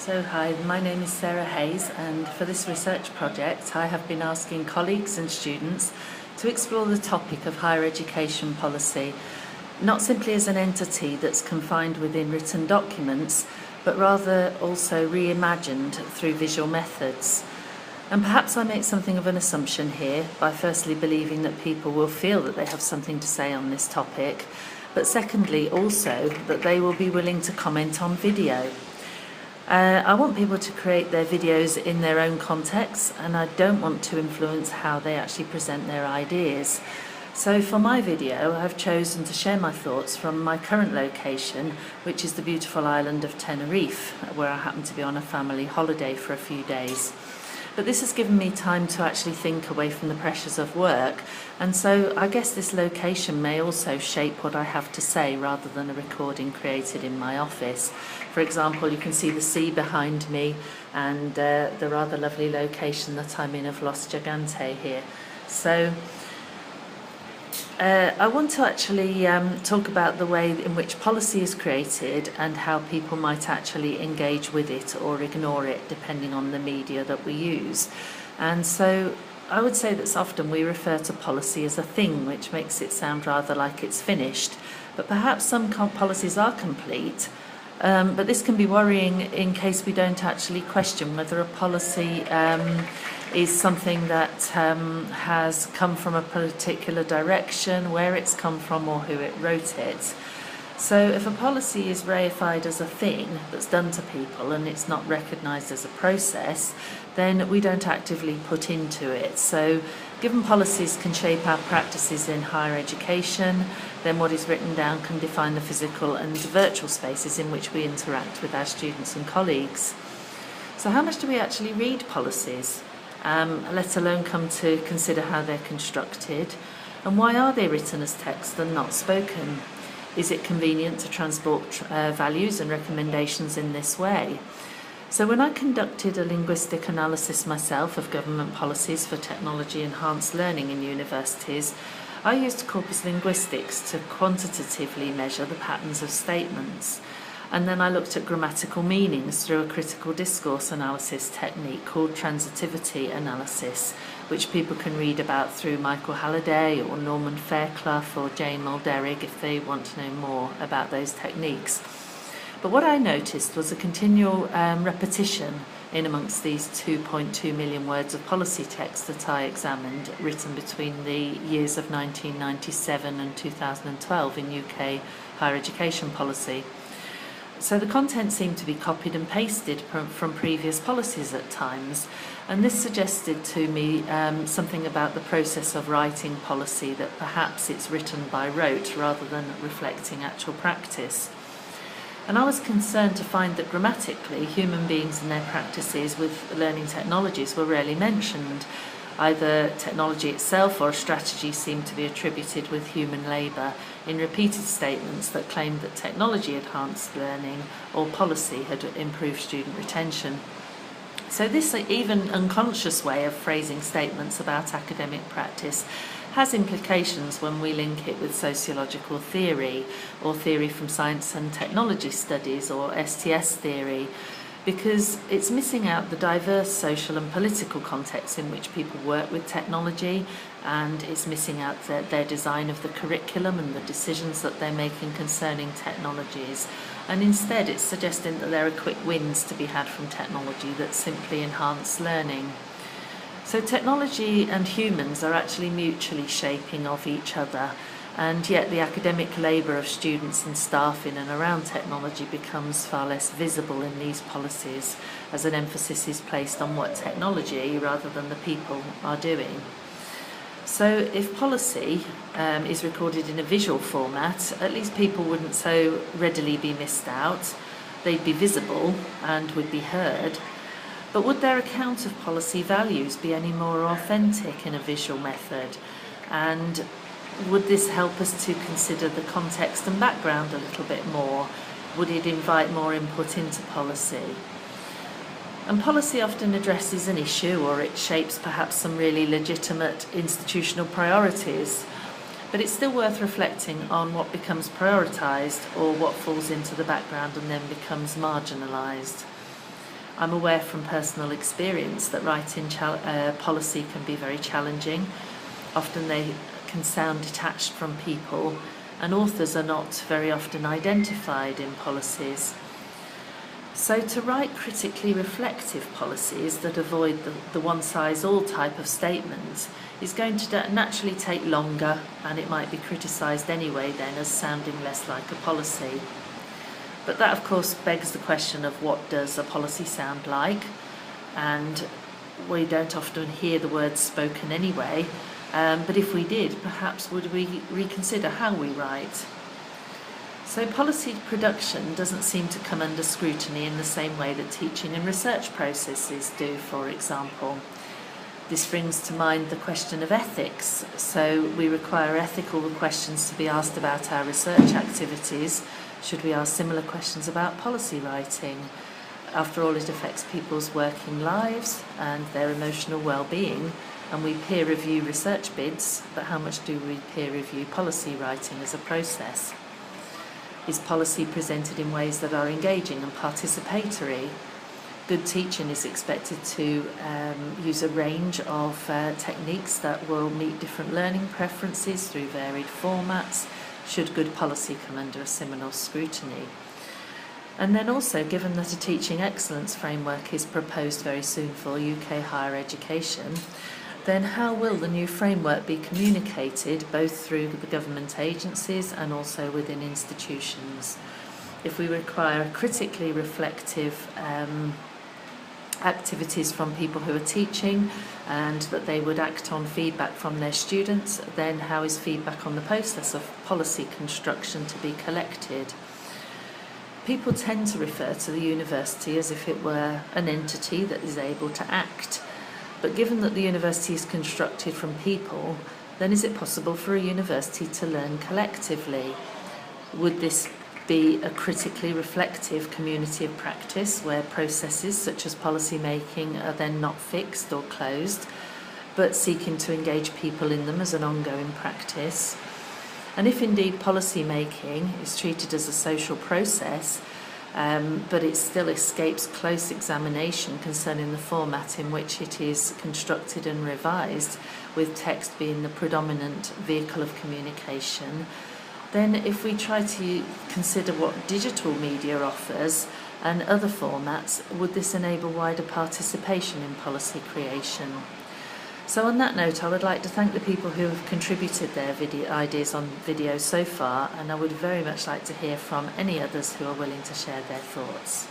Hi, my name is Sarah Hayes, and for this research project I have been asking colleagues and students to explore the topic of higher education policy, not simply as an entity that's confined within written documents, but rather also reimagined through visual methods. And perhaps I make something of an assumption here by firstly believing that people will feel that they have something to say on this topic, but secondly also that they will be willing to comment on video. I want people to create their videos in their own context, and I don't want to influence how they actually present their ideas. So for my video, I've chosen to share my thoughts from my current location, which is the beautiful island of Tenerife, where I happen to be on a family holiday for a few days. But this has given me time to actually think away from the pressures of work, and so I guess this location may also shape what I have to say rather than a recording created in my office. For example, you can see the sea behind me and the rather lovely location that I'm in of Los Gigante here. So I want to actually talk about the way in which policy is created and how people might actually engage with it or ignore it depending on the media that we use. And so I would say that often we refer to policy as a thing, which makes it sound rather like it's finished. But perhaps some policies are complete, but this can be worrying in case we don't actually question whether a policy is something that has come from a particular direction, where it's come from or who it wrote it. So if a policy is reified as a thing that's done to people and it's not recognised as a process, then we don't actively put into it. So given policies can shape our practices in higher education, then what is written down can define the physical and virtual spaces in which we interact with our students and colleagues. So how much do we actually read policies? Let alone come to consider how they're constructed, and why are they written as text and not spoken? Is it convenient to transport values and recommendations in this way? So when I conducted a linguistic analysis myself of government policies for technology enhanced learning in universities, I used corpus linguistics to quantitatively measure the patterns of statements. And then I looked at grammatical meanings through a critical discourse analysis technique called transitivity analysis, which people can read about through Michael Halliday or Norman Fairclough or Jane Mulderig if they want to know more about those techniques. But what I noticed was a continual repetition in amongst these 2.2 million words of policy text that I examined, written between the years of 1997 and 2012 in UK higher education policy. So the content seemed to be copied and pasted from previous policies at times, and this suggested to me something about the process of writing policy, that perhaps it's written by rote rather than reflecting actual practice. And I was concerned to find that grammatically human beings and their practices with learning technologies were rarely mentioned. Either technology itself or a strategy seemed to be attributed with human labour in repeated statements that claimed that technology enhanced learning or policy had improved student retention. So this even unconscious way of phrasing statements about academic practice has implications when we link it with sociological theory or theory from science and technology studies or STS theory, because it's missing out the diverse social and political contexts in which people work with technology, and it's missing out their design of the curriculum and the decisions that they're making concerning technologies. And instead it's suggesting that there are quick wins to be had from technology that simply enhance learning. So technology and humans are actually mutually shaping of each other, and yet the academic labour of students and staff in and around technology becomes far less visible in these policies, as an emphasis is placed on what technology rather than the people are doing. So if policy is recorded in a visual format, at least people wouldn't so readily be missed out. They'd be visible and would be heard. But would their account of policy values be any more authentic in a visual method? And would this help us to consider the context and background a little bit more? Would it invite more input into policy? And policy often addresses an issue, or it shapes perhaps some really legitimate institutional priorities. But it's still worth reflecting on what becomes prioritised or what falls into the background and then becomes marginalised. I'm aware from personal experience that writing policy can be very challenging. Often they can sound detached from people, and authors are not very often identified in policies. So to write critically reflective policies that avoid the one-size-all type of statement is going to naturally take longer, and it might be criticised anyway then as sounding less like a policy. But that of course begs the question of what does a policy sound like, and we don't often hear the words spoken anyway, but if we did, perhaps would we reconsider how we write? So policy production doesn't seem to come under scrutiny in the same way that teaching and research processes do, for example. This brings to mind the question of ethics. So we require ethical questions to be asked about our research activities. Should we ask similar questions about policy writing? After all, it affects people's working lives and their emotional well-being, and we peer review research bids, but how much do we peer review policy writing as a process? Is policy presented in ways that are engaging and participatory? Good teaching is expected to use a range of techniques that will meet different learning preferences through varied formats, should good policy come under a similar scrutiny. And then also, given that a teaching excellence framework is proposed very soon for UK higher education, then how will the new framework be communicated both through the government agencies and also within institutions? If we require critically reflective activities from people who are teaching and that they would act on feedback from their students, then how is feedback on the process of policy construction to be collected? People tend to refer to the university as if it were an entity that is able to act. But given that the university is constructed from people, then is it possible for a university to learn collectively? Would this be a critically reflective community of practice where processes such as policy making are then not fixed or closed, but seeking to engage people in them as an ongoing practice? And if indeed policy making is treated as a social process, but it still escapes close examination concerning the format in which it is constructed and revised, with text being the predominant vehicle of communication, then if we try to consider what digital media offers and other formats, would this enable wider participation in policy creation? So on that note, I would like to thank the people who have contributed their ideas on video so far, and I would very much like to hear from any others who are willing to share their thoughts.